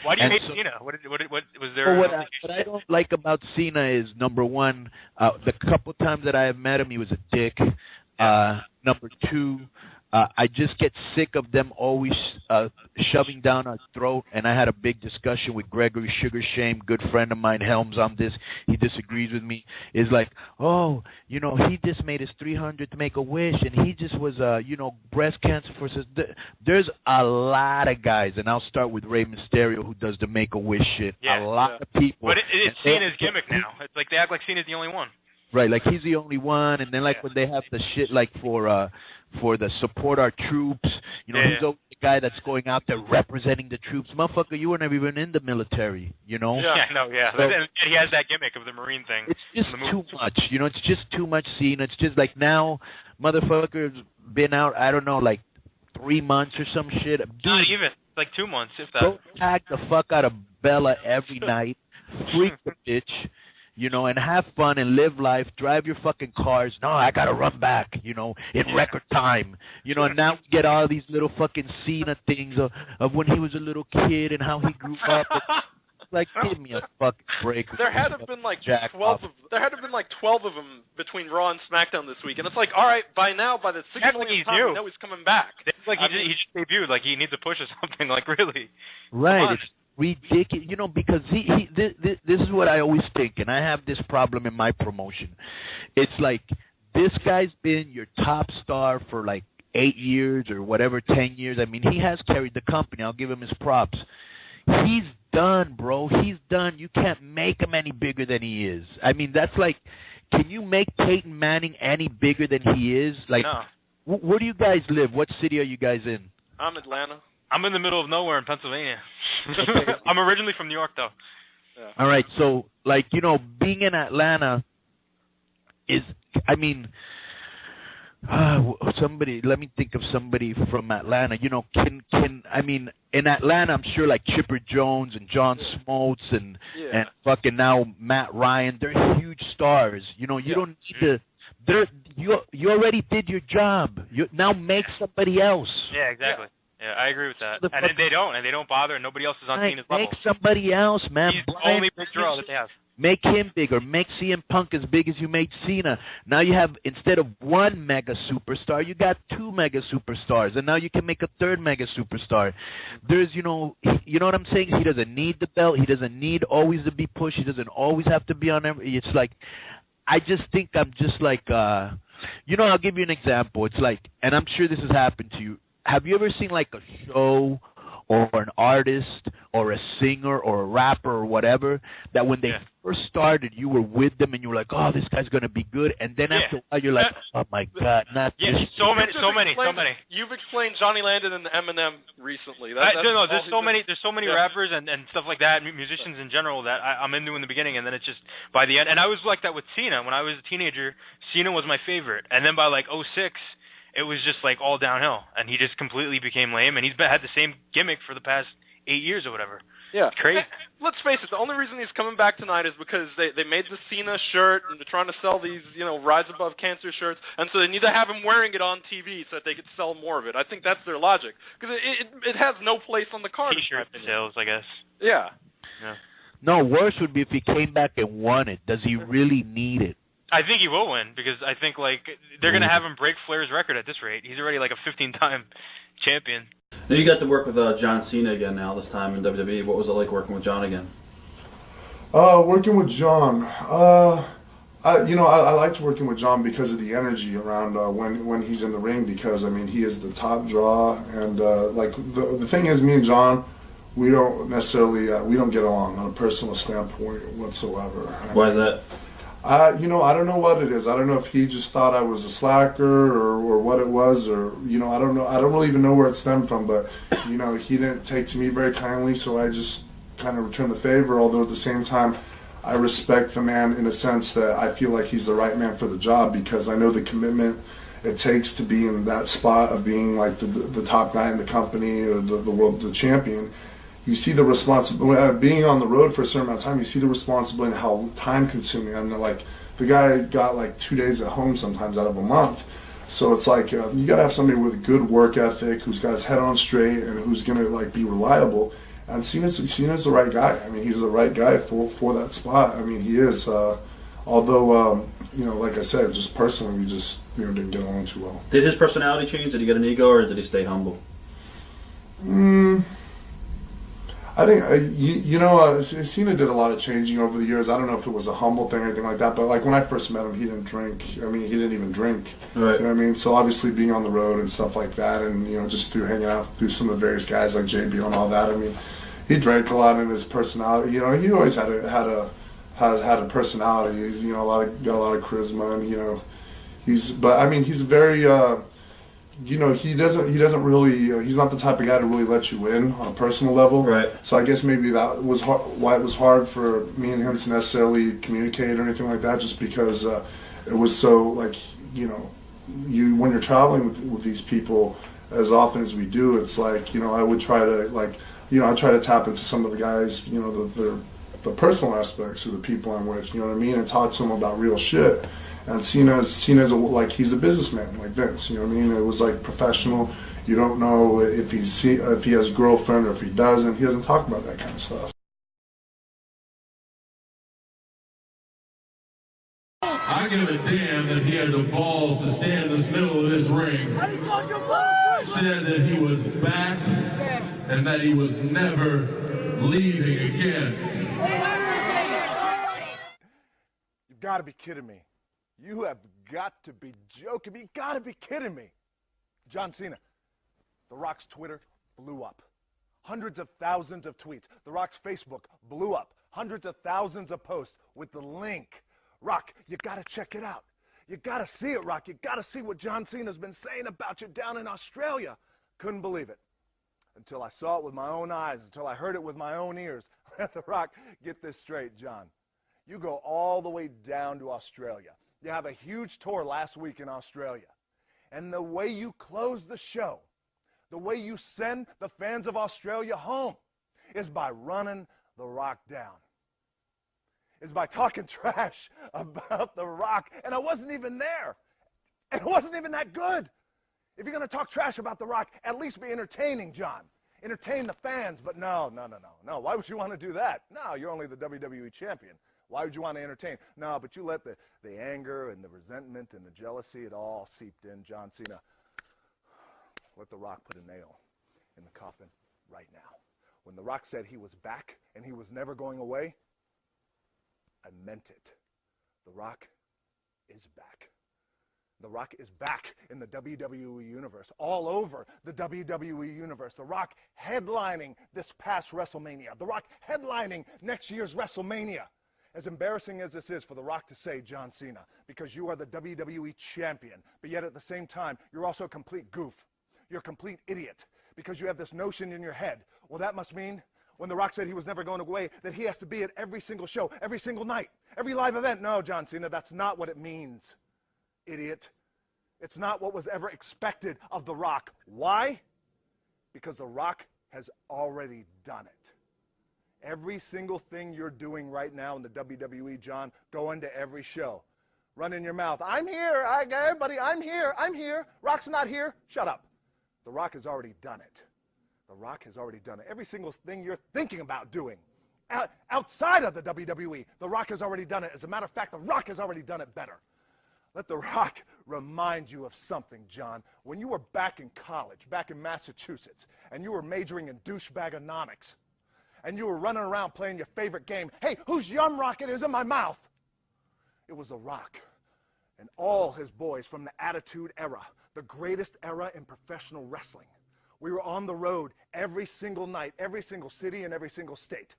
Why do you And hate so, Cena? What was there? Well, what I don't like about Cena is, number one, the couple times that I have met him, he was a dick. Number two, I just get sick of them always shoving down our throat. And I had a big discussion with Gregory Sugarshame, good friend of mine, Helms, on this. He disagrees with me. Is like, oh, he just made his 300th Make-A-Wish, and he just was, breast cancer for his. There's a lot of guys, and I'll start with Rey Mysterio, who does the Make-A-Wish shit. A lot of people. But it's Cena's gimmick now. It's like they act like Cena's the only one. Right, like he's the only one, and then like when they have the shit like for the support our troops, he's always the guy that's going out there representing the troops. Motherfucker, you were never even in the military, Yeah, I know, So, and he has that gimmick of the Marine thing. It's just too much, it's just too much Cena. It's just like now, motherfucker's been out, I don't know, like 3 months or some shit. Dude, not even, it's like 2 months, if that. Go tag the fuck out of Bella every night, freak the bitch. And have fun and live life, drive your fucking cars. No, I got to run back, in record time. And now we get all these little fucking Cena things of when he was a little kid and how he grew up. Like, give me a fucking break. There had to have been like 12 of them between Raw and SmackDown this week. And it's like, all right, by the 6th millionth time, we know he's coming back. It's like he just debuted, like he needs a push or something, like really. Right. It's ridiculous, because this is what I always think, and I have this problem in my promotion. It's like, this guy's been your top star for like 8 years or whatever, 10 years. I mean, he has carried the company. I'll give him his props. He's done, bro. He's done. You can't make him any bigger than he is. I mean, that's like, can you make Peyton Manning any bigger than he is? Like, no. Where do you guys live? What city are you guys in? I'm Atlanta. I'm in the middle of nowhere in Pennsylvania. I'm originally from New York, though. Yeah. All right, so, like, being in Atlanta is, I mean, let me think of somebody from Atlanta. I mean, in Atlanta, I'm sure, like, Chipper Jones and John Smoltz and fucking now Matt Ryan, they're huge stars. You don't need to, you already did your job. Now make somebody else. Yeah, exactly. Yeah, I agree with that. And they don't bother, and nobody else is on Cena's level. Make somebody else, man. He's the only big draw that they have. Make him bigger. Make CM Punk as big as you made Cena. Now you have, instead of one mega superstar, you got 2 mega superstars, and now you can make a 3rd mega superstar. There's, you know what I'm saying? He doesn't need the belt. He doesn't need always to be pushed. He doesn't always have to be on every. It's like, I just think I'm just like, I'll give you an example. It's like, and I'm sure this has happened to you. Have you ever seen like a show or an artist or a singer or a rapper or whatever that when they first started, you were with them and you were like, oh, this guy's going to be good. And then after a while, you're like, oh, my God, not this. So many. You've explained Johnny Landon and Eminem recently. There's so many rappers and stuff like that, musicians in general that I'm into in the beginning, and then it's just by the end. And I was like that with Cena. When I was a teenager, Cena was my favorite. And then by like 06, it was just like all downhill, and he just completely became lame, and he's had the same gimmick for the past 8 years or whatever. Yeah. Crazy. Let's face it, the only reason he's coming back tonight is because they made the Cena shirt, and they're trying to sell these, Rise Above Cancer shirts, and so they need to have him wearing it on TV so that they could sell more of it. I think that's their logic, because it has no place on the card. T-shirt sales, I guess. Yeah. No, worse would be if he came back and won it. Does he really need it? I think he will win, because I think like they're going to have him break Flair's record at this rate. He's already like a 15-time champion. Now you got to work with John Cena again now, this time in WWE. What was it like working with John again? Working with John, I liked working with John because of the energy around when he's in the ring, because, I mean, he is the top draw, and the thing is, me and John, we don't get along on a personal standpoint whatsoever. Why is that? I don't know what it is. I don't know if he just thought I was a slacker or what it was, or, I don't know. I don't really even know where it stemmed from, but, he didn't take to me very kindly, so I just kind of returned the favor, although at the same time, I respect the man in a sense that I feel like he's the right man for the job, because I know the commitment it takes to be in that spot of being like the top guy in the company or the champion. You see the responsibility, being on the road for a certain amount of time, you see the responsibility and how time consuming. I mean, like, the guy got like 2 days at home sometimes out of a month. So it's like, you got to have somebody with a good work ethic, who's got his head on straight and who's going to like be reliable. And Cena's the right guy. I mean, he's the right guy for that spot. I mean, he is. Although, like I said, just personally, we just didn't get along too well. Did his personality change? Did he get an ego, or did he stay humble? I think Cena did a lot of changing over the years. I don't know if it was a humble thing or anything like that, but like when I first met him, he didn't drink. I mean, he didn't even drink. Right. You know what I mean? So obviously being on the road and stuff like that, and just through hanging out through some of the various guys like JB and all that. I mean, he drank a lot in his personality. He always had a personality. He's got a lot of charisma, and he's very. He doesn't really. He's not the type of guy to really let you in on a personal level. Right. So I guess maybe that was why it was hard for me and him to necessarily communicate or anything like that. Just because it was so like when you're traveling with these people as often as we do, it's like I would try to I try to tap into some of the guys the personal aspects of the people I'm with. You know what I mean, and talk to them about real shit. And Cena's he's a businessman like Vince. You know what I mean? It was like professional. You don't know if he has a girlfriend or if he doesn't. He doesn't talk about that kind of stuff. I give a damn that he had the balls to stand in the middle of this ring. Said that he was back and that he was never leaving again. You've got to be kidding me. You have got to be joking me. You got to be kidding me. John Cena, The Rock's Twitter blew up. Hundreds of thousands of tweets. The Rock's Facebook blew up. Hundreds of thousands of posts with the link. Rock, you got to check it out. You got to see it, Rock. You got to see what John Cena's been saying about you down in Australia. Couldn't believe it. Until I saw it with my own eyes, until I heard it with my own ears. Let The Rock get this straight, John. You go all the way down to Australia. You have a huge tour last week in Australia. And the way you close the show, the way you send the fans of Australia home is by running The Rock down. Is by talking trash about The Rock. And I wasn't even there. And it wasn't even that good. If you're going to talk trash about The Rock, at least be entertaining, John. Entertain the fans. But no. Why would you want to do that? No, you're only the WWE champion. Why would you want to entertain? No, but you let the anger and the resentment and the jealousy, it all seeped in. John Cena, let The Rock put a nail in the coffin right now. When The Rock said he was back and he was never going away, I meant it. The Rock is back. The Rock is back in the WWE Universe, all over the WWE Universe. The Rock headlining this past WrestleMania. The Rock headlining next year's WrestleMania. As embarrassing as this is for The Rock to say, John Cena, because you are the WWE champion, but yet at the same time, you're also a complete goof. You're a complete idiot, because you have this notion in your head. Well, that must mean when The Rock said he was never going away, that he has to be at every single show, every single night, every live event. No, John Cena, that's not what it means, idiot. It's not what was ever expected of The Rock. Why? Because The Rock has already done it. Every single thing you're doing right now in the WWE, John, going to every show. Running your mouth. I'm here. Everybody, I'm here. I'm here. Rock's not here. Shut up. The Rock has already done it. The Rock has already done it. Every single thing you're thinking about doing outside of the WWE, The Rock has already done it. As a matter of fact, The Rock has already done it better. Let The Rock remind you of something, John. When you were back in college, back in Massachusetts, and you were majoring in douchebagonomics, and you were running around playing your favorite game, hey, whose yum rocket is in my mouth? It was The Rock and all his boys from the Attitude Era, the greatest era in professional wrestling. We were on the road every single night, every single city and every single state.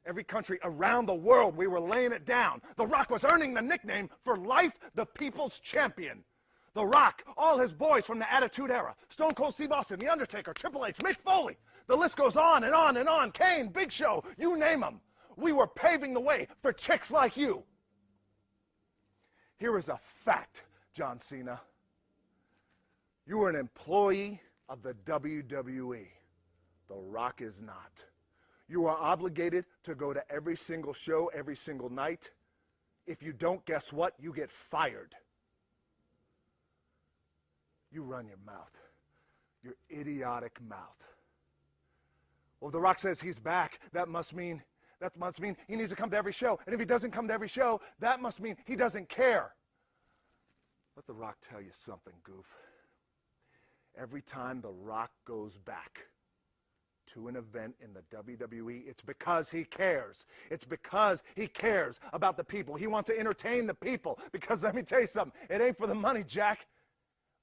Every country around the world, we were laying it down. The Rock was earning the nickname for life, the People's Champion. The Rock, all his boys from the Attitude Era, Stone Cold Steve Austin, The Undertaker, Triple H, Mick Foley. The list goes on and on and on. Kane, Big Show, you name them. We were paving the way for chicks like you. Here is a fact, John Cena. You are an employee of the WWE. The Rock is not. You are obligated to go to every single show, every single night. If you don't, guess what? You get fired. You run your mouth. Your idiotic mouth. Well, if The Rock says he's back, that must mean he needs to come to every show. And if he doesn't come to every show, that must mean he doesn't care. Let The Rock tell you something, goof. Every time The Rock goes back to an event in the WWE, it's because he cares. It's because he cares about the people. He wants to entertain the people. Because let me tell you something, it ain't for the money, Jack.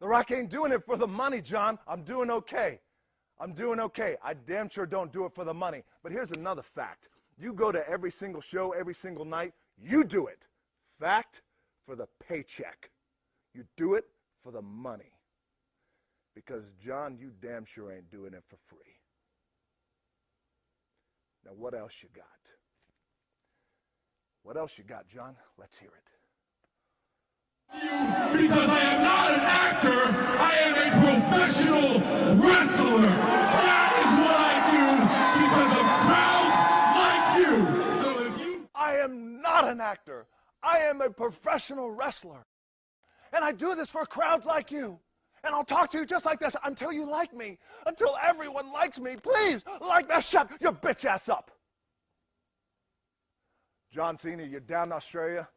The Rock ain't doing it for the money, John. I'm doing okay. I'm doing okay. I damn sure don't do it for the money. But here's another fact. You go to every single show, every single night, you do it. Fact, for the paycheck. You do it for the money. Because, John, you damn sure ain't doing it for free. Now, what else you got? What else you got, John? Let's hear it. Because I am not an actor, I am a professional wrestler. That is what I do because of crowds like you. So if you... I am not an actor. I am a professional wrestler. And I do this for crowds like you. And I'll talk to you just like this until you like me. Until everyone likes me. Please, like that. Shut your bitch ass up. John Cena, you're down in Australia.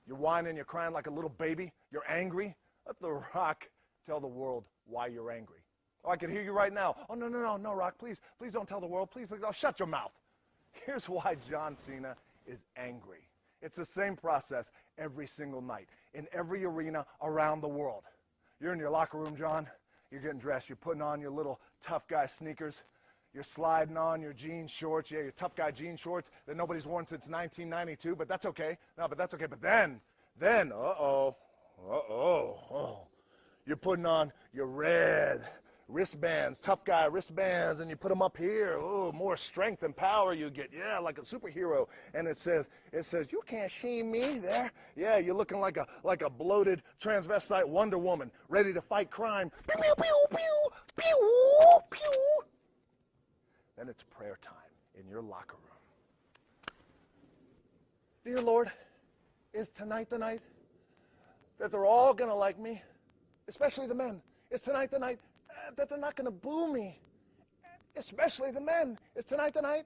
You're whining, you're crying like a little baby. You're angry. Let The Rock tell the world why you're angry. Oh, I can hear you right now. Oh, no, Rock, please don't tell the world. Please, oh, shut your mouth. Here's why John Cena is angry. It's the same process every single night in every arena around the world. You're in your locker room, John. You're getting dressed. You're putting on your little tough guy sneakers. You're sliding on your jean shorts. Yeah, your tough guy jean shorts that nobody's worn since 1992, but that's okay. No, but that's okay. But then, you're putting on your red wristbands, tough guy wristbands, and you put them up here. Oh, more strength and power you get. Yeah, like a superhero. And it says, you can't see me there. Yeah, you're looking like a bloated transvestite Wonder Woman, ready to fight crime. Pew, pew, pew, pew, pew, pew. Then it's prayer time in your locker room. Dear Lord, is tonight the night that they're all going to like me, especially the men? Is tonight the night that they're not going to boo me, especially the men? Is tonight the night?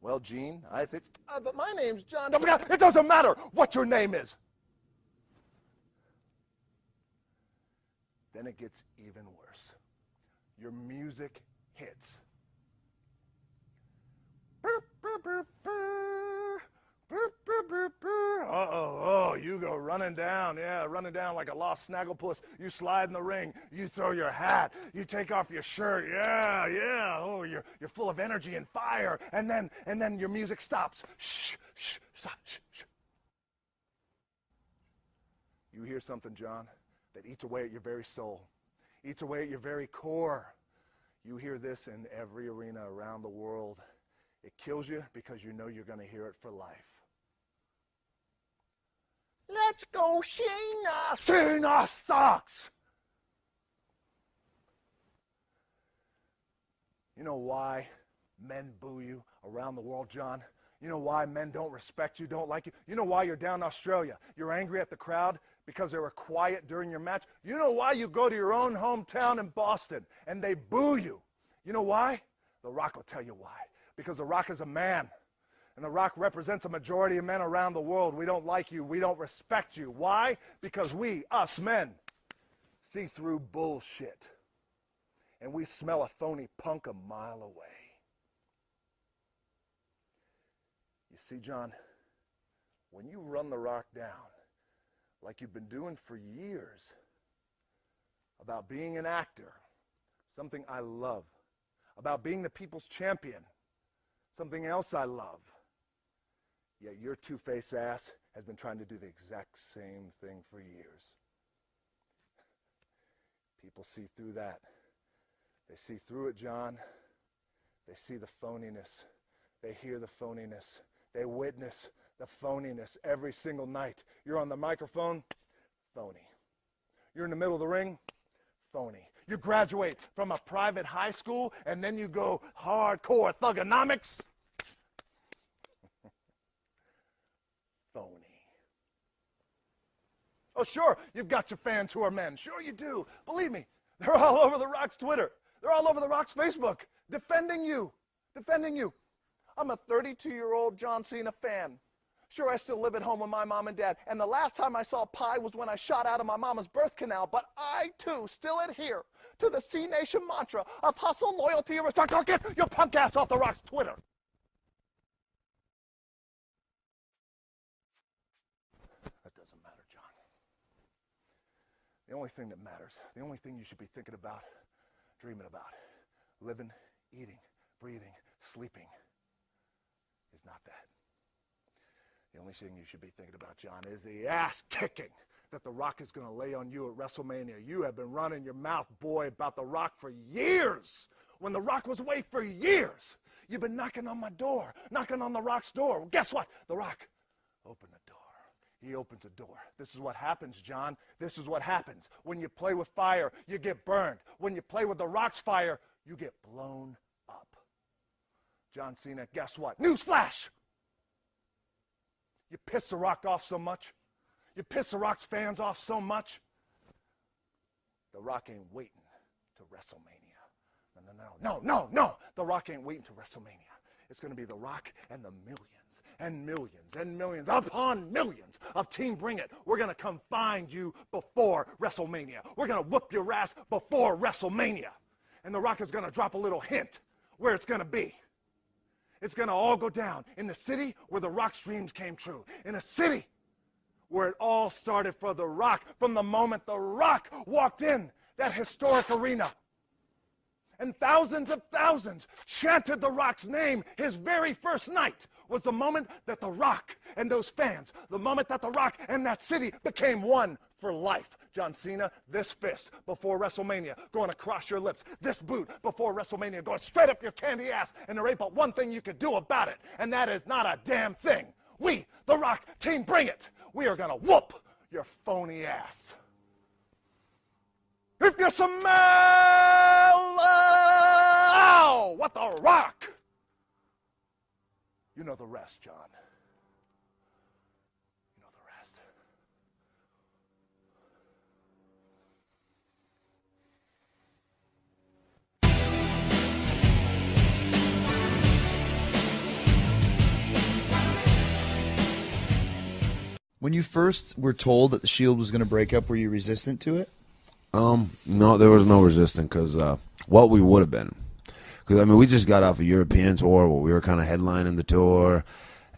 Well, Gene, I think, but my name's John. It doesn't matter what your name is. Then it gets even worse. Your music hits. Oh, you go running down, like a lost snagglepuss. You slide in the ring, you throw your hat, you take off your shirt, oh, you're full of energy and fire, and then your music stops. Stop, You hear something, John, that eats away at your very soul, eats away at your very core. You hear this in every arena around the world. It kills you because you know you're going to hear it for life. Let's go, Cena! Cena sucks! You know why men boo you around the world, John? You know why men don't respect you, don't like you? You know why you're down in Australia? You're angry at the crowd because they were quiet during your match? You know why you go to your own hometown in Boston and they boo you? You know why? The Rock will tell you why. Because The Rock is a man. And The Rock represents a majority of men around the world. We don't like you. We don't respect you. Why? Because we, us men, see through bullshit. And we smell a phony punk a mile away. You see, John, when you run The Rock down, like you've been doing for years, about being an actor, something I love, about being the people's champion, something else I love. Yet your two-faced ass has been trying to do the exact same thing for years. People see through that. They see through it, John. They see the phoniness. They hear the phoniness. They witness the phoniness every single night. You're on the microphone, phony. You're in the middle of the ring, phony. You graduate from a private high school, and then you go hardcore thugonomics. Phony. Oh, sure, you've got your fans who are men. Sure you do. Believe me, they're all over The Rock's Twitter. They're all over The Rock's Facebook, defending you. defending you. I'm a 32-year-old John Cena fan. Sure, I still live at home with my mom and dad, and the last time I saw pie was when I shot out of my mama's birth canal, but I, too, still adhere to the C-Nation mantra of hustle, loyalty, and respect. I'll get your punk ass off The Rock's Twitter. That doesn't matter, John. The only thing that matters, the only thing you should be thinking about, dreaming about, living, eating, breathing, sleeping, is not that. The only thing you should be thinking about, John, is the ass kicking that The Rock is going to lay on you at WrestleMania. You have been running your mouth, boy, about The Rock for years. When The Rock was away for years, you've been knocking on my door, knocking on The Rock's door. Well, guess what? The Rock opened the door. He opens the door. This is what happens, John. This is what happens. When you play with fire, you get burned. When you play with The Rock's fire, you get blown up. John Cena, guess what? Newsflash! You piss The Rock off so much. You piss The Rock's fans off so much. The Rock ain't waiting to WrestleMania. No. The Rock ain't waiting to WrestleMania. It's going to be The Rock and the millions and millions and millions upon millions of Team Bring It. We're going to come find you before WrestleMania. We're going to whoop your ass before WrestleMania. And The Rock is going to drop a little hint where it's going to be. It's going to all go down in the city where The Rock's dreams came true. In a city where it all started for The Rock from the moment The Rock walked in that historic arena. And thousands of thousands chanted The Rock's name. His very first night was the moment that The Rock and those fans, the moment that The Rock and that city became one for life. John Cena, this fist before WrestleMania going across your lips. This boot before WrestleMania going straight up your candy ass. And there ain't but one thing you can do about it, and that is not a damn thing. We, The Rock, Team Bring It, we are going to whoop your phony ass. If you smell what The Rock, you know the rest, John. You know the rest. When you first were told that the Shield was going to break up, were you resistant to it? No, there was no resistance because what we would have been. Because, I mean, we just got off a European tour where we were kind of headlining the tour,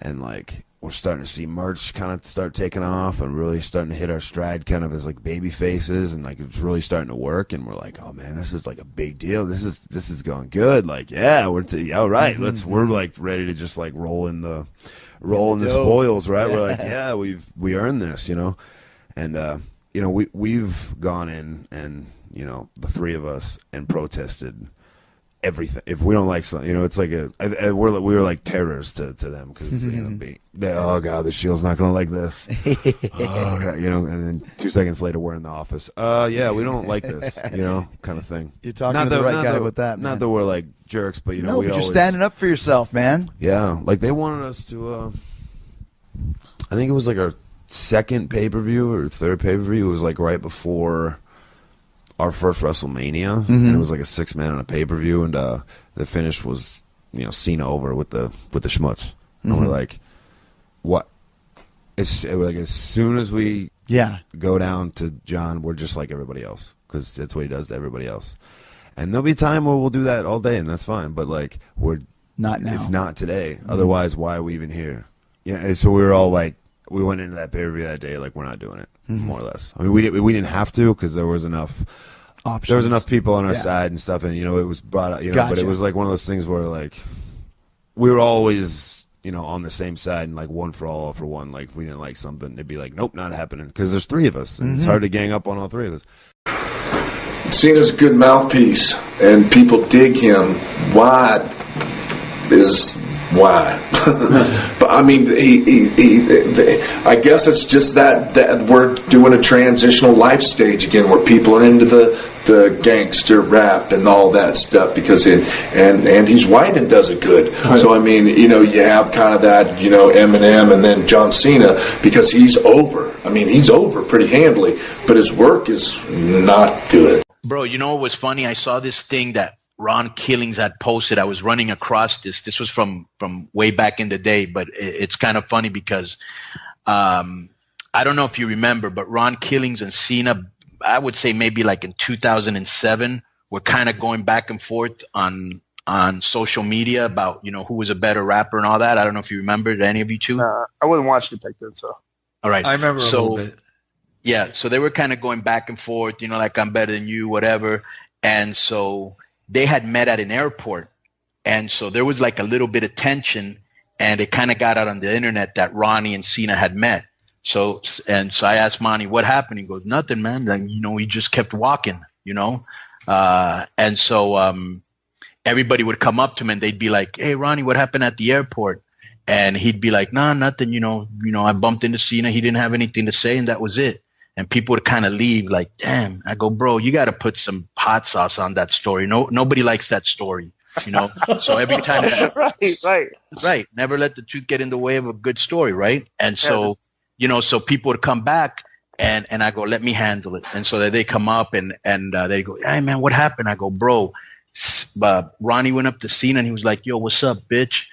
and, like, we're starting to see merch kind of start taking off and really starting to hit our stride kind of as, like, baby faces, and, like, it's really starting to work, and we're like, oh, man, this is, like, a big deal. This is going good. Like, yeah, all right, we're, like, ready to just, like, roll in the spoils, right? Yeah. We're like, yeah, we earned this, you know? And, you know, we've gone in and, you know, the three of us, and protested everything. If we don't like something, you know, it's like we were like terrors to them because, you know, oh, God, the Shield's not going to like this. Oh, God, you know, and then 2 seconds later, we're in the office. Yeah, we don't like this, you know, kind of thing. You're talking to the right guy with that, man. Not that we're like jerks, but, you know, but you're standing up for yourself, man. Yeah, like they wanted us to, I think it was like our second pay-per-view or third pay-per-view. It was like right before our first WrestleMania, and it was like a 6-man on a pay-per-view, and the finish was, you know, Cena over with the schmutz, and we're like, what? It was like as soon as we go down to John, we're just like everybody else because that's what he does to everybody else, and there'll be a time where we'll do that all day, and that's fine, but like we're not now. It's not today. Otherwise, why are we even here? Yeah, and so we were all like, we went into that pay-per-view that day like we're not doing it, more or less. I mean, we didn't have to because there was enough options. There was enough people on our side and stuff, and, you know, it was brought up, you know, but it was like one of those things where, like, we were always, you know, on the same side, and like one for all for one. Like, if we didn't like something, it'd be like, nope, not happening, because there's three of us, and it's hard to gang up on all three of us. Cena's a good mouthpiece, and people dig him. Why is why? But I mean, I guess it's just that we're doing a transitional life stage again, where people are into the gangster rap and all that stuff, because and he's white and does it good. Right. So I mean, you know, you have kind of that, you know, Eminem and then John Cena, because he's over. I mean, he's over pretty handily, but his work is not good. Bro, you know what was funny? I saw this thing that Ron Killings had posted. I was running across this. This was from way back in the day, but it's kind of funny because I don't know if you remember, but Ron Killings and Cena, I would say maybe like in 2007, were kind of going back and forth on social media about, you know, who was a better rapper and all that. I don't know if you remember, any of you two? I wouldn't watch it back then, so. All right. I remember a little bit. Yeah, so they were kind of going back and forth, you know, like I'm better than you, whatever. And so they had met at an airport. And so there was like a little bit of tension, and it kind of got out on the internet that Ronnie and Cena had met. So I asked Monty, what happened? He goes, nothing, man. Then, you know, we just kept walking, you know? And so everybody would come up to him and they'd be like, hey, Ronnie, what happened at the airport? And he'd be like, nah, nothing, you know, I bumped into Cena. He didn't have anything to say, and that was it. And people would kind of leave like, damn. I go, bro, you got to put some hot sauce on that story. Nobody likes that story, you know? So every time. Right. Never let the truth get in the way of a good story, right? And so, you know, so people would come back and I go, let me handle it. And so they come up and they go, hey, man, what happened? I go, bro, Ronnie went up to Cena and he was like, yo, what's up, bitch?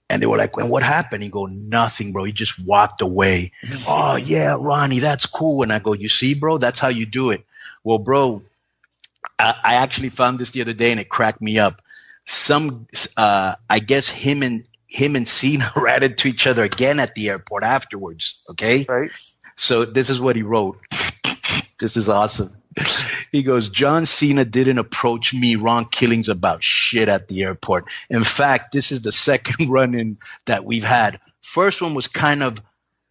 And they were like, well, what happened? He go, nothing, bro. He just walked away. Oh, yeah, Ronnie, that's cool. And I go, you see, bro, that's how you do it. Well, bro, I actually found this the other day and it cracked me up. I guess him and Cena ran into each other again at the airport afterwards. Okay. Right. So this is what he wrote. This is awesome. He goes, John Cena didn't approach me, Ron Killings, about shit at the airport. In fact, this is the second run-in that we've had. First one was kind of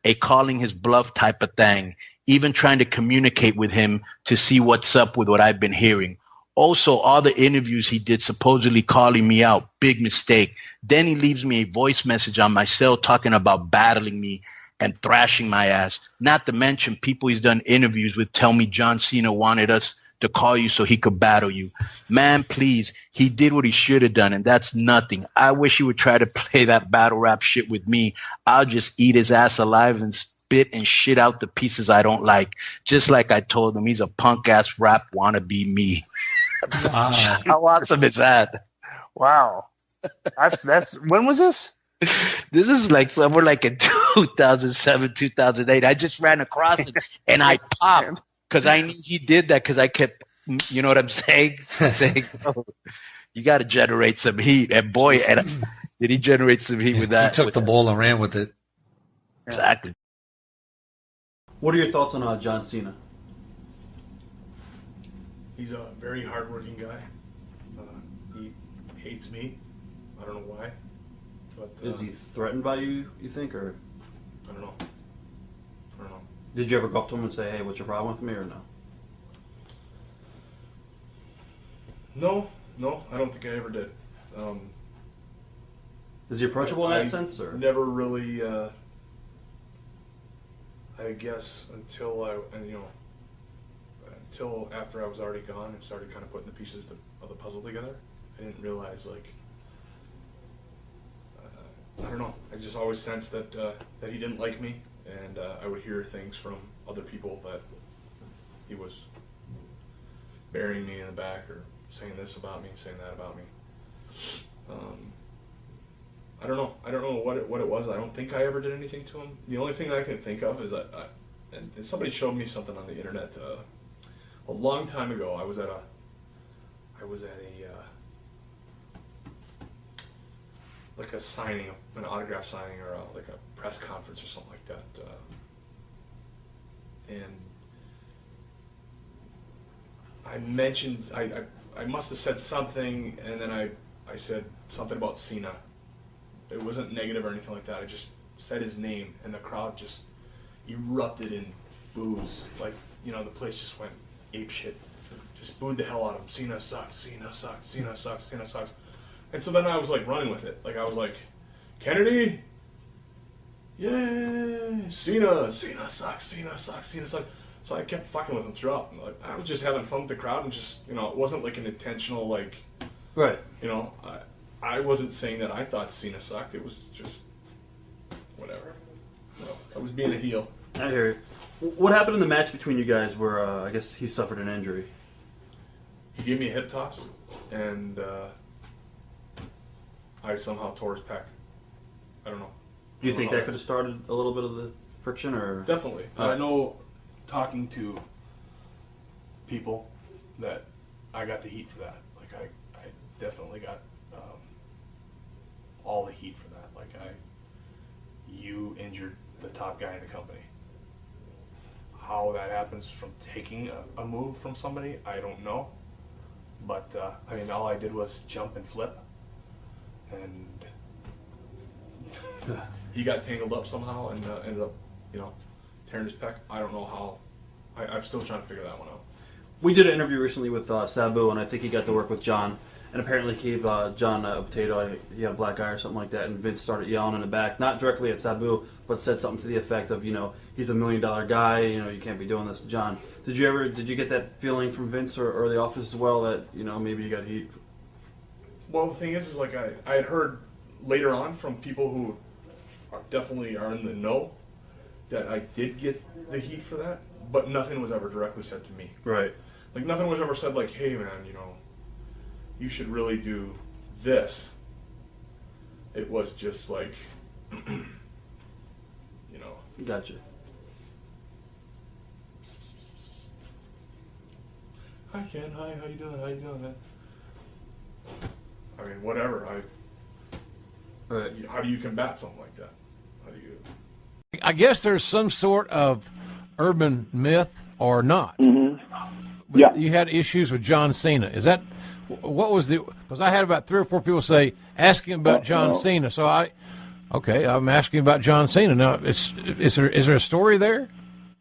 a calling his bluff type of thing, even trying to communicate with him to see what's up with what I've been hearing. Also, all the interviews he did supposedly calling me out, big mistake. Then he leaves me a voice message on my cell talking about battling me and thrashing my ass. Not to mention people he's done interviews with tell me John Cena wanted us to call you so he could battle you. Man, please, he did what he should have done, and that's nothing. I wish he would try to play that battle rap shit with me. I'll just eat his ass alive and spit and shit out the pieces I don't like. Just like I told him, he's a punk-ass rap wannabe me. Wow. How awesome is that? Wow. That's when was this? This is like somewhere like in 2007, 2008. I just ran across it and I popped because I knew he did that because I kept, you know what I'm saying? Saying, oh, you got to generate some heat. And boy, did he generate some heat with that. He took the ball and ran with it. Exactly. What are your thoughts on John Cena? He's a very hardworking guy. He hates me. I don't know why. But, is he threatened by you think, or? I don't know. Did you ever go up to him and say, hey, what's your problem with me, or no? No, I don't think I ever did. Is he approachable in that sense, or? Never really, I guess, until after I was already gone and started kind of putting the pieces of the puzzle together. I didn't realize, like, I don't know. I just always sensed that he didn't like me, and I would hear things from other people that he was burying me in the back or saying this about me, saying that about me. I don't know. I don't know what it was. I don't think I ever did anything to him. The only thing I can think of is that, and somebody showed me something on the internet a long time ago. I was at a like a signing, an autograph signing, or like a press conference or something like that. And I mentioned, I must have said something, and then I said something about Cena. It wasn't negative or anything like that. I just said his name, and the crowd just erupted in boos. Like, you know, the place just went ape shit. Just booed the hell out of him. Cena sucks, Cena sucks, Cena sucks, Cena sucks. And so then I was like running with it. Like I was like, Kennedy, yay, Cena sucks, Cena sucks, Cena sucks. So I kept fucking with him throughout. Like, I was just having fun with the crowd and just, you know, it wasn't like an intentional, like, right. You know, I wasn't saying that I thought Cena sucked. It was just whatever. You know, I was being a heel. I hear you. What happened in the match between you guys where I guess he suffered an injury? He gave me a hip toss. and I somehow tore his pec. I don't know. Do you think that could have started a little bit of the friction, or? Definitely. I know, talking to people, that I got the heat for that. Like, I definitely got all the heat for that. Like, you injured the top guy in the company. How that happens from taking a move from somebody, I don't know. But, I mean, all I did was jump and flip. And he got tangled up somehow and ended up, tearing his pec. I don't know how. I'm still trying to figure that one out. We did an interview recently with Sabu, and I think he got to work with John. And apparently gave John a potato. He had a black eye or something like that. And Vince started yelling in the back, not directly at Sabu, but said something to the effect of, he's $1 million guy. You can't be doing this, John. Did you get that feeling from Vince or the office as well that maybe you got heat? Well, the thing is like I had heard later on from people who definitely are in the know that I did get the heat for that, but nothing was ever directly said to me. Right. Like, nothing was ever said like, hey man, you should really do this. It was just like, Gotcha. Hi Ken, hi, how you doing? How you doing? I mean, whatever. Right. How do you combat something like that? How do you? I guess there's some sort of urban myth or not. Mm-hmm. Yeah. You had issues with John Cena. Is that what was the? Because I had about 3 or 4 people say asking about John Cena. So I'm asking about John Cena now. Is there a story there?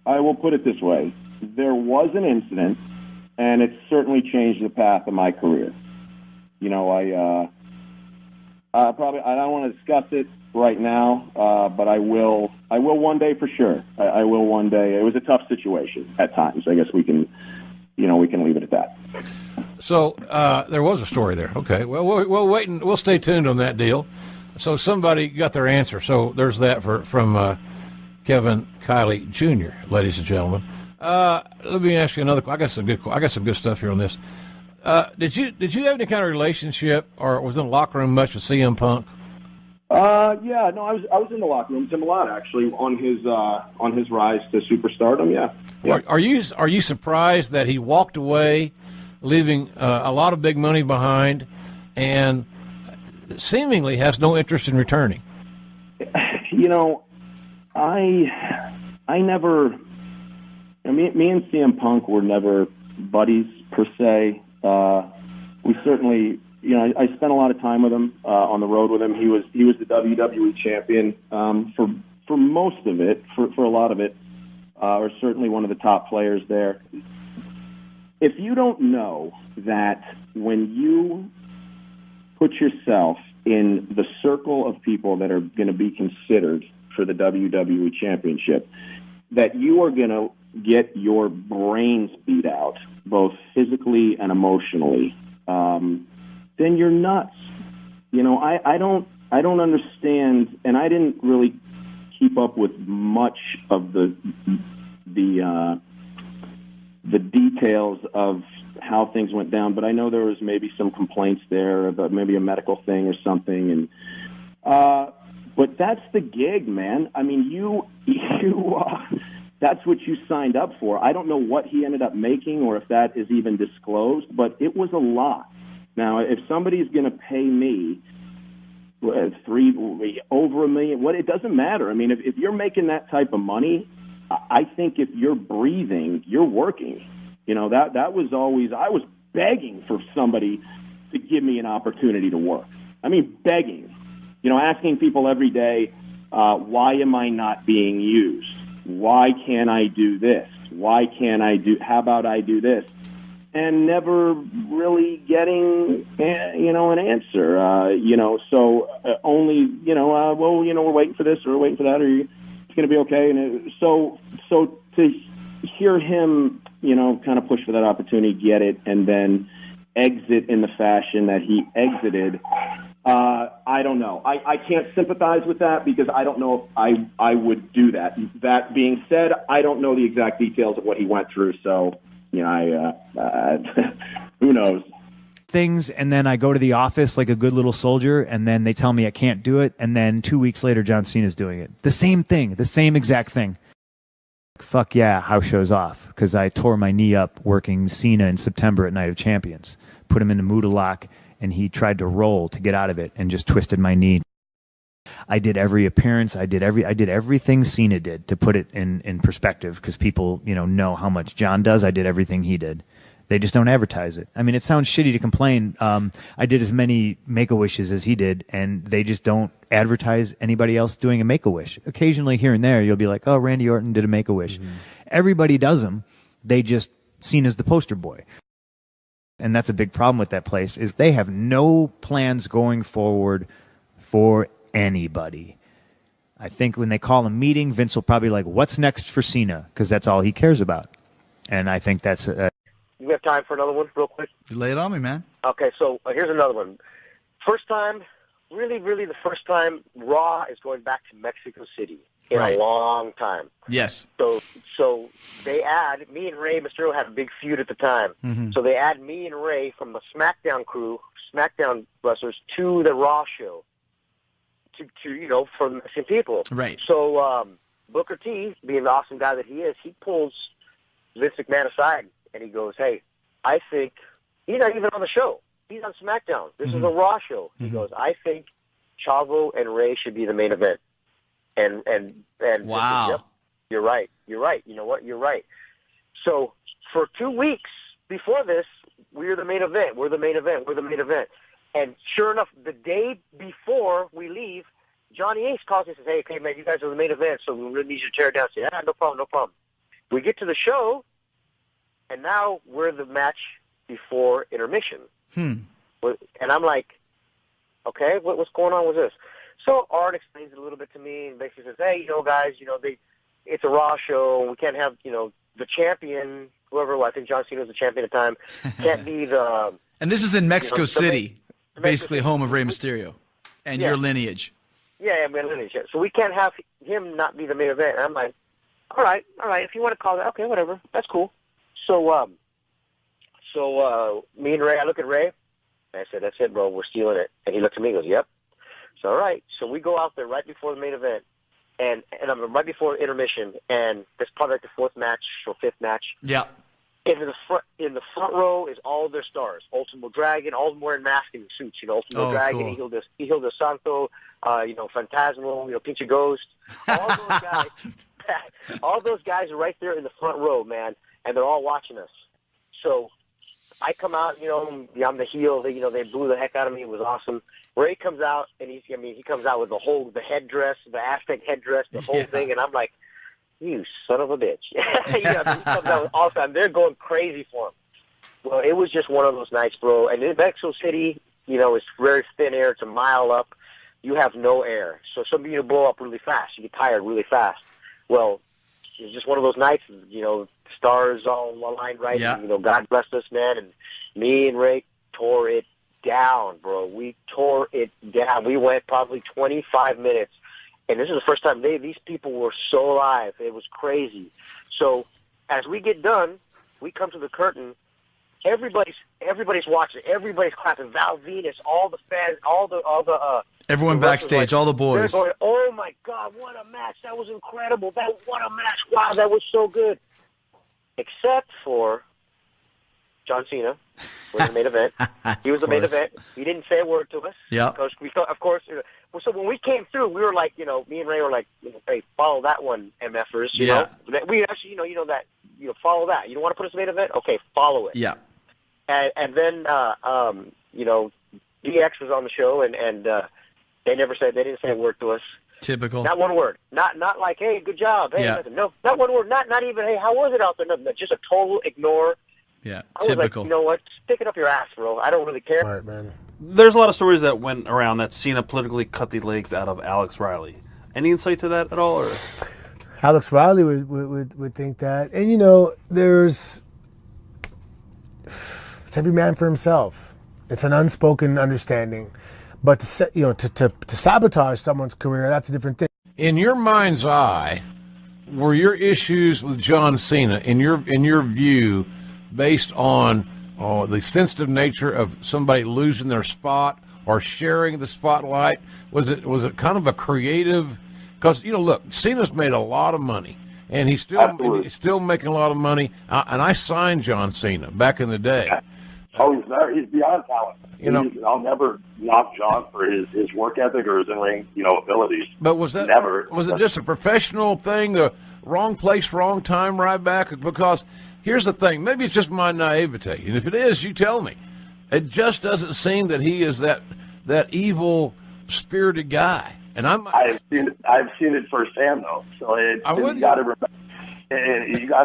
I will put it this way: there was an incident, and it certainly changed the path of my career. I don't want to discuss it right now, but I will one day for sure. I will one day. It was a tough situation at times. I guess we can leave it at that. So there was a story there. Okay. Well, we'll wait and we'll stay tuned on that deal. So somebody got their answer. So there's that from Kevin Kiley Jr., ladies and gentlemen. Let me ask you another. I got some good stuff here on this. Did you have any kind of relationship or was in the locker room much with CM Punk? Yeah, no, I was in the locker room with him a lot actually on his rise to superstardom. Yeah. Are you surprised that he walked away, leaving a lot of big money behind, and seemingly has no interest in returning? Me and CM Punk were never buddies per se. We certainly, I spent a lot of time with him on the road with him. He was the WWE champion for most of it, for a lot of it, or certainly one of the top players there. If you don't know that when you put yourself in the circle of people that are going to be considered for the WWE championship, that you are going to get your brains beat out, both physically and emotionally, then you're nuts. I don't understand, and I didn't really keep up with much of the details of how things went down, but I know there was maybe some complaints there about maybe a medical thing or something, and but that's the gig, man. I mean, you that's what you signed up for. I don't know what he ended up making or if that is even disclosed, but it was a lot. Now, if somebody's going to pay me over $1 million, it doesn't matter. I mean, if you're making that type of money, I think if you're breathing, you're working. That was always, I was begging for somebody to give me an opportunity to work. I mean, begging. Asking people every day, why am I not being used? Why can't I do this? How about I do this? And never really getting, an answer, so only, we're waiting for this or we're waiting for that or it's going to be okay. And so to hear him, kind of push for that opportunity, get it, and then exit in the fashion that he exited, I don't know. I can't sympathize with that because I don't know if I would do that. That being said, I don't know the exact details of what he went through, so, who knows? things, and then I go to the office like a good little soldier, and then they tell me I can't do it, and then 2 weeks later, John Cena's doing it. The same thing, the same exact thing. Fuck yeah, house show's off, because I tore my knee up working Cena in September at Night of Champions. Put him in a Muda lock, and he tried to roll to get out of it and just twisted my knee. I did every appearance. I did everything Cena did, to put it in perspective, because people know how much John does. I did everything he did. They just don't advertise it. I mean, it sounds shitty to complain. I did as many Make-A-Wishes as he did, and they just don't advertise anybody else doing a Make-A-Wish. Occasionally, here and there, you'll be like, oh, Randy Orton did a Make-A-Wish. Mm-hmm. Everybody does them. They just seen as the poster boy. And that's a big problem with that place, is they have no plans going forward for anybody. I think when they call a meeting, Vince will probably be like, what's next for Cena? Because that's all he cares about. And I think that's... You have time for another one real quick? You lay it on me, man. Okay, so here's another one. First time, really the first time Raw is going back to Mexico City in a long time. Yes. So they add, me and Rey Mysterio had a big feud at the time. Mm-hmm. So they add me and Rey from the SmackDown crew, SmackDown wrestlers, to the Raw show. To for the Mexican people. Right. So Booker T, being the awesome guy that he is, he pulls Vince McMahon aside and he goes, hey, I think he's not even on the show. He's on SmackDown. This is a Raw show. He goes, I think Chavo and Rey should be the main event. And wow. Yep, you're right. You know what? You're right. So for 2 weeks before this, we're the main event. And sure enough, the day before we leave, Johnny Ace calls me and says, hey, okay, man, you guys are the main event, so we really need you to tear it down. I say, no problem. We get to the show, and now we're the match before intermission. And I'm like, okay, what's going on with this? So Art explains it a little bit to me and basically says, hey, guys, it's a Raw show. We can't have, the champion, whoever, I think John Cena was the champion at the time, can't be the... And this is in Mexico City. Basically home of Rey Mysterio and your lineage. Yeah, my lineage. So we can't have him not be the main event. And I'm like, all right. If you want to call that, okay, whatever. That's cool. So me and Rey, I look at Rey, and I said, that's it, bro. We're stealing it. And he looks at me and goes, yep. So, all right. So we go out there right before the main event, and I'm right before intermission, and that's probably like the fourth match or fifth match. Yeah. In the front row is all their stars. Ultimo Dragon, all of them wearing masks and suits. Ultimo Dragon, cool. Hijo de Santo, Phantasmo, Pinche Ghost. All those guys are right there in the front row, man, and they're all watching us. So I come out, I'm the heel. They blew the heck out of me. It was awesome. Rey comes out, and he comes out with the headdress, the Aztec headdress, the whole thing, and I'm like, you son of a bitch. He comes out all the time. They're going crazy for him. Well, it was just one of those nights, bro. And in Mexico City, it's very thin air. It's a mile up. You have no air. So some of you blow up really fast. You get tired really fast. Well, it's just one of those nights, stars all aligned right. Yeah. And, God bless us, man. And me and Ray tore it down, bro. We tore it down. We went probably 25 minutes. And this is the first time these people were so alive. It was crazy. So as we get done, we come to the curtain. Everybody's watching. Everybody's clapping. Val Venus, all the fans, all the everyone backstage, all the boys. They're going, oh my God, what a match! That was incredible. What a match! Wow, that was so good. Except for John Cena was the main event. He was the main event. He didn't say a word to us. Yeah. Because we thought, of course. So when we came through, we were like, me and Ray were like, hey, follow that one, MFers. You know, we actually, follow that. You don't want to put us in the main event? Okay, follow it. Yeah. And then, DX was on the show, and they didn't say a word to us. Typical. Not one word. Not like, hey, good job. Hey, nothing. No, not one word. Not even, hey, how was it out there? Nothing. Just a total ignore. Yeah, I was typical. like, you know what? Stick it up your ass, bro. I don't really care. All right, man. There's a lot of stories that went around that Cena politically cut the legs out of Alex Riley. Any insight to that at all? Or Alex Riley would think that. And, it's every man for himself. It's an unspoken understanding. But to sabotage someone's career, that's a different thing. In your mind's eye, were your issues with John Cena, in your view, based on the sensitive nature of somebody losing their spot or sharing the spotlight? Was it kind of a creative? Because look, Cena's made a lot of money, and he's still making a lot of money. And I signed John Cena back in the day. Oh, he's beyond talent. I'll never knock John for his work ethic or his in-ring, abilities. But was that was it just a professional thing? The wrong place, wrong time, right back? Because here's the thing. Maybe it's just my naivete, and if it is, you tell me. It just doesn't seem that he is that evil spirited guy. And I've seen it firsthand though. So you got to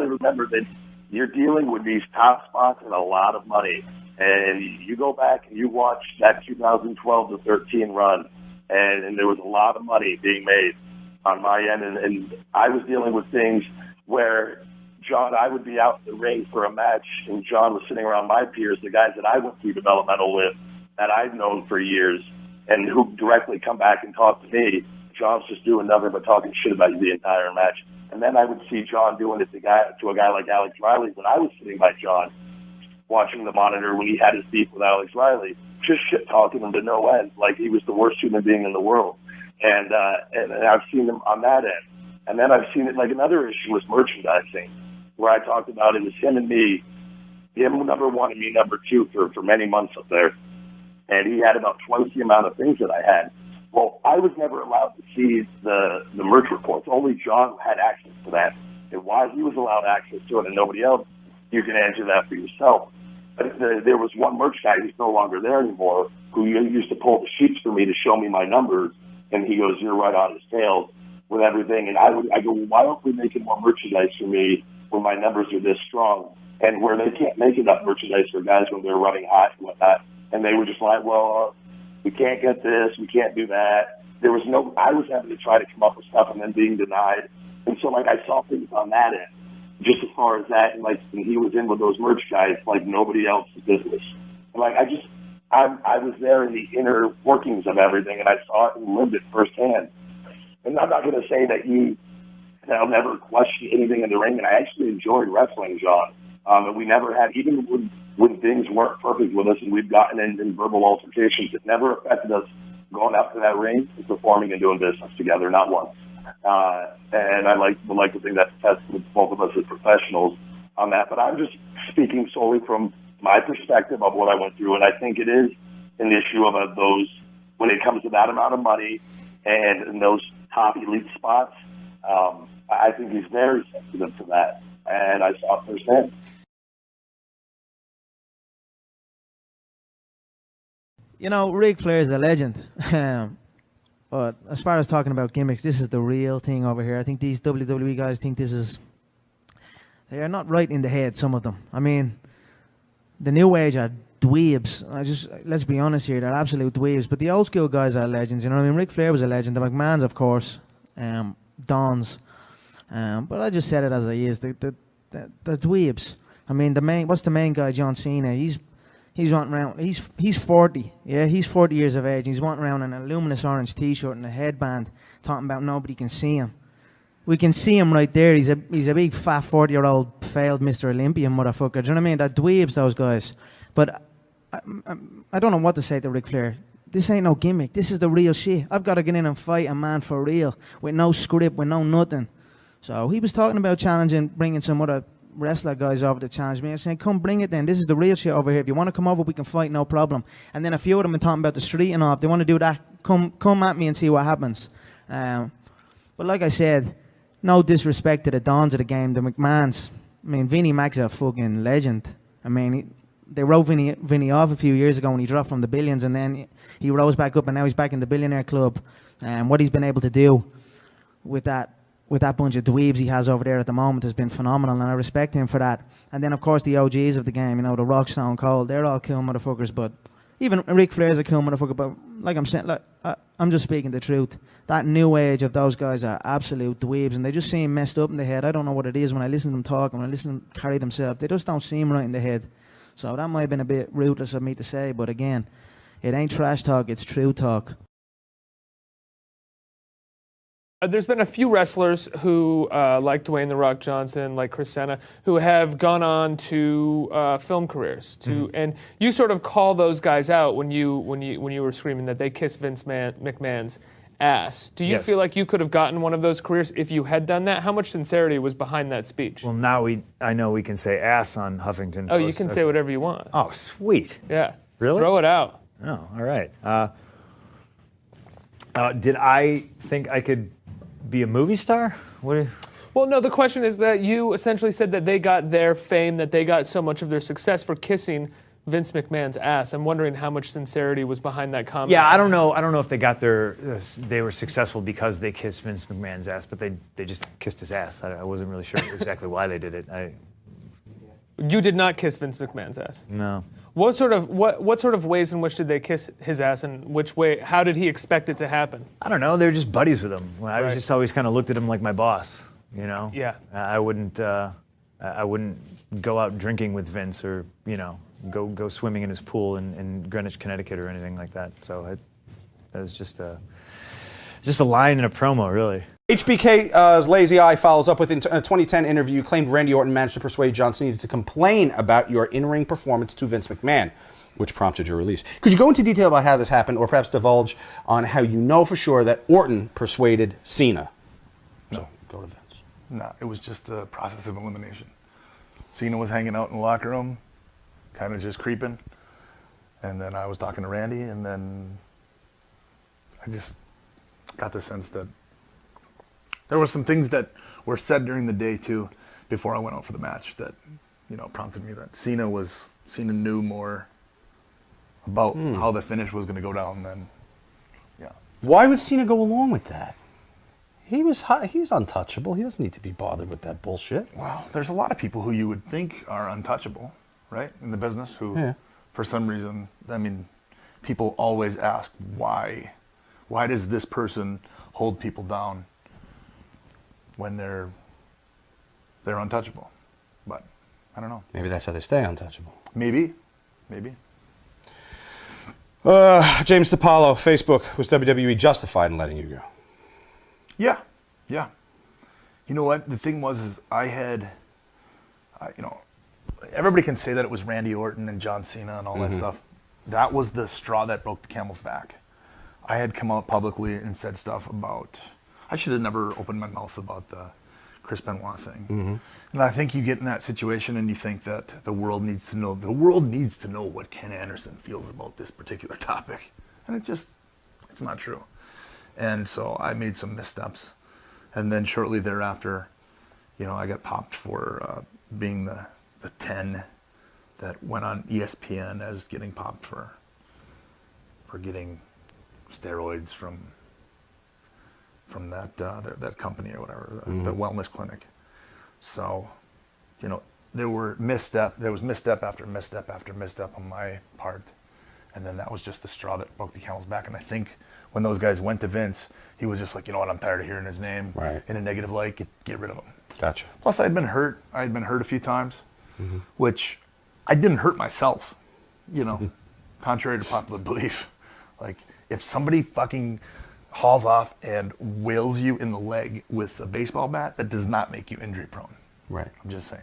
remember that you're dealing with these top spots and a lot of money. And you go back and you watch that 2012 to 13 run, and there was a lot of money being made on my end, and I was dealing with things where John, I would be out in the ring for a match, and John was sitting around my peers, the guys that I went through developmental with, that I've known for years, and who directly come back and talk to me. John's just doing nothing but talking shit about the entire match. And then I would see John doing it to a guy like Alex Riley when I was sitting by John, watching the monitor when he had his beef with Alex Riley, just shit talking him to no end, like he was the worst human being in the world. And I've seen him on that end. And then I've seen it like another issue was merchandising, where I talked about it was him and me, him number one and me number two for many months up there. And he had about twice the amount of things that I had. Well, I was never allowed to see the merch reports. Only John had access to that. And why he was allowed access to it and nobody else, you can answer that for yourself. But there was one merch guy who's no longer there anymore who used to pull the sheets for me to show me my numbers, and he goes, "You're right on his tails with everything." And I go, "Why aren't we making more merchandise for me when my numbers are this strong?" And where they can't make enough merchandise for guys when they're running hot and whatnot. And they were just like, "Well, we can't get this, we can't do that." I was having to try to come up with stuff and then being denied. And so I saw things on that end. Just as far as that, and when he was in with those merch guys, like nobody else's business. And I was there in the inner workings of everything, and I saw it and lived it firsthand. And I'm not going to say that I'll never question anything in the ring, and I actually enjoyed wrestling, John. And we never had, even when things weren't perfect with us and we've gotten in verbal altercations, it never affected us going out to that ring and performing and doing business together, not once. And I would like to think that's a testament to both of us as professionals on that. But I'm just speaking solely from my perspective of what I went through, and I think it is an issue of those, when it comes to that amount of money and in those top elite spots, I think he's very sensitive to that, and I saw it firsthand. Ric Flair is a legend. But as far as talking about gimmicks, this is the real thing over here. I think these WWE guys think they are not right in the head, some of them. I mean, the new age are dweebs. Let's be honest here, they're absolute dweebs. But the old school guys are legends, you know what I mean? Ric Flair was a legend. The McMahons, of course, Dons. But I just said it as I is. The dweebs. I mean, what's the main guy, John Cena? He's wanting around. He's 40. Yeah, he's 40 years of age. He's wanting around in a luminous orange T-shirt and a headband, talking about nobody can see him. We can see him right there. He's a big fat 40-year-old failed Mr. Olympia motherfucker. Do you know what I mean? That dweebs, those guys. But I don't know what to say to Ric Flair. This ain't no gimmick. This is the real shit. I've got to get in and fight a man for real, with no script, with no nothing. So he was talking about challenging, bringing some other wrestler guys over to challenge me. I was saying, come bring it then. This is the real shit over here. If you want to come over, we can fight, no problem. And then a few of them are talking about the street and all. If they want to do that, come at me and see what happens. But like I said, no disrespect to the Dons of the game, the McMahons. I mean, Vinnie Mac's a fucking legend. I mean, they wrote Vinnie off a few years ago when he dropped from the billions, and then he rose back up, and now he's back in the billionaire club. And what he's been able to do with that bunch of dweebs he has over there at the moment has been phenomenal, and I respect him for that. And then, of course, the OGs of the game, the Rock, Stone Cold, they're all cool motherfuckers, but even Ric Flair's a cool motherfucker, but like I'm saying, I'm just speaking the truth. That new age of those guys are absolute dweebs, and they just seem messed up in the head. I don't know what it is when I listen to them talk, and when I listen to them carry themselves. They just don't seem right in the head. So that might have been a bit ruthless of me to say, but again, it ain't trash talk, it's true talk. There's been a few wrestlers who, like Dwayne "The Rock" Johnson, like Chris Cena, who have gone on to film careers. And you sort of call those guys out when you were screaming that they kissed Vince McMahon's ass. Do you Yes. feel like you could have gotten one of those careers if you had done that? How much sincerity was behind that speech? Well, now I know we can say ass on Huffington Post. Oh, you can say whatever you want. Oh, sweet. Yeah. Really? Throw it out. Oh, all right. Did I think I could be a movie star? Well, no, the question is that you essentially said that they got their fame, that they got so much of their success for kissing Vince McMahon's ass. I'm wondering how much sincerity was behind that comment. Yeah, I don't know if they got they were successful because they kissed Vince McMahon's ass, but they just kissed his ass. I wasn't really sure exactly why they did it. You did not kiss Vince McMahon's ass. No. What sort of ways in which did they kiss his ass, and which way? How did he expect it to happen? I don't know. They were just buddies with him. I was Right. just always kind of looked at him like my boss. You know. Yeah. I wouldn't go out drinking with Vince or go swimming in his pool in Greenwich, Connecticut or anything like that. So that was just a line in a promo, really. HBK's Lazy Eye follows up with in a 2010 interview, claimed Randy Orton managed to persuade John Cena to complain about your in-ring performance to Vince McMahon, which prompted your release. Could you go into detail about how this happened, or perhaps divulge on how you know for sure that Orton persuaded Cena? So, go to Vince. No, it was just a process of elimination. Cena was hanging out in the locker room, kind of just creeping, and then I was talking to Randy, and then I just got the sense that there were some things that were said during the day too, before I went out for the match, that prompted me that Cena knew more about how the finish was going to go down than, yeah. Why would Cena go along with that? He's untouchable. He doesn't need to be bothered with that bullshit. Well, there's a lot of people who you would think are untouchable, right, in the business, who, for some reason, people always ask why does this person hold people down when they're untouchable? But I don't know. Maybe that's how they stay untouchable. Maybe. James DiPaolo, Facebook, was WWE justified in letting you go? Yeah. You know what? The thing was, I had, everybody can say that it was Randy Orton and John Cena and all that stuff. That was the straw that broke the camel's back. I had come out publicly and said stuff about, I should have never opened my mouth about the Chris Benoit thing. And I think you get in that situation and you think that the world needs to know what Ken Anderson feels about this particular topic. And it's not true. And so I made some missteps. And then shortly thereafter, I got popped for being the 10 that went on ESPN as getting popped for getting steroids from that company or whatever, the wellness clinic. So, there was misstep after misstep after misstep on my part. And then that was just the straw that broke the camel's back. And I think when those guys went to Vince, he was just like, you know what, I'm tired of hearing his name in a negative light. Get rid of him. Gotcha. Plus, I had been hurt. I had been hurt a few times, which I didn't hurt myself, contrary to popular belief. Like, if somebody fucking hauls off and wails you in the leg with a baseball bat, that does not make you injury prone. Right. I'm just saying.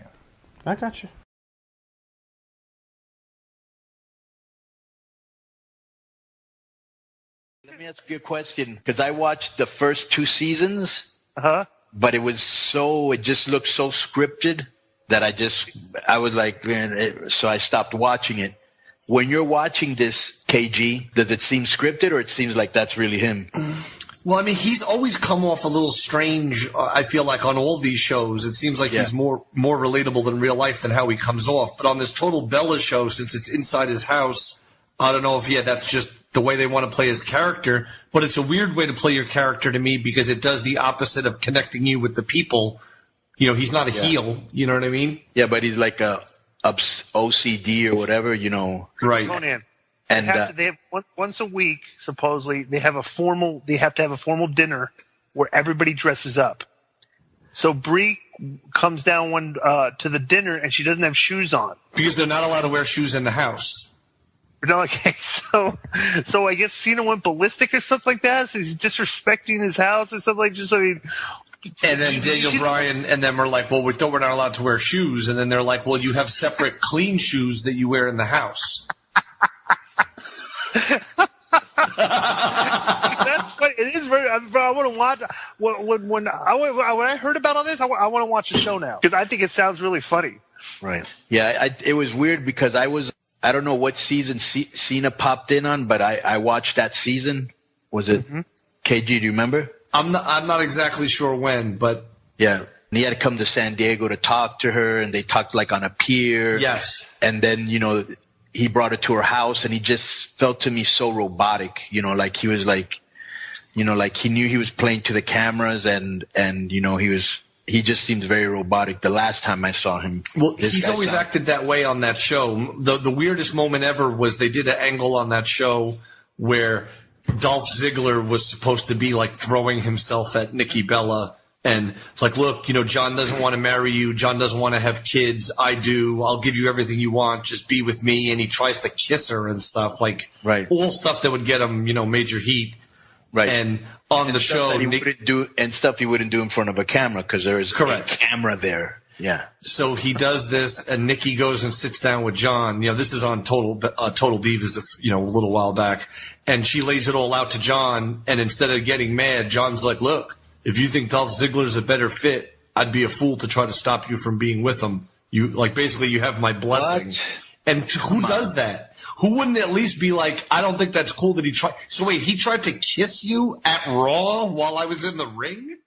I got you. Let me ask you a question, because I watched the first 2 seasons, but it just looked so scripted that I was like, man, so I stopped watching it. When you're watching this, KG, does it seem scripted, or it seems like that's really him? Well, I mean, he's always come off a little strange, I feel like, on all these shows. It seems like he's more relatable in real life than how he comes off. But on this Total Bella show, since it's inside his house, I don't know if, that's just the way they want to play his character. But it's a weird way to play your character to me, because it does the opposite of connecting you with the people. He's not a heel. You know what I mean? Yeah, but he's like a OCD or whatever, Right. Conan. And they have once a week, supposedly, they have to have a formal dinner where everybody dresses up. So Brie comes down to the dinner and she doesn't have shoes on. Because they're not allowed to wear shoes in the house. No, okay, so I guess Cena went ballistic or something like that. So he's disrespecting his house or something like that. I mean, and then Daniel Bryan and them are like, well, we're not allowed to wear shoes. And then they're like, well, you have separate clean shoes that you wear in the house. That's funny. It is very. I want to watch. When I heard about all this, I want to watch the show now because I think it sounds really funny. Right. Yeah. It was weird because I don't know what season Cena popped in on, but I watched that season. Was it KG? Do you remember? I'm not exactly sure when, but yeah. And he had to come to San Diego to talk to her, and they talked like on a pier. Yes. And then he brought her to her house, and he just felt to me so robotic. Like he was like, like he knew he was playing to the cameras, and he just seemed very robotic the last time I saw him. Well, he's always acted that way on that show. The weirdest moment ever was they did an angle on that show where Dolph Ziggler was supposed to be like throwing himself at Nikki Bella and like, look, John doesn't want to marry you. John doesn't want to have kids. I do. I'll give you everything you want. Just be with me. And he tries to kiss her and stuff, like all stuff that would get him, major heat. Right. And on the show, he wouldn't do in front of a camera because there is a camera there. Yeah. So he does this, and Nikki goes and sits down with John. This is on Total Divas, a little while back, and she lays it all out to John. And instead of getting mad, John's like, "Look, if you think Dolph Ziggler's a better fit, I'd be a fool to try to stop you from being with him. You basically you have my blessing." What? And who does that? Who wouldn't at least be like, I don't think that's cool that he tried. So wait, he tried to kiss you at Raw while I was in the ring?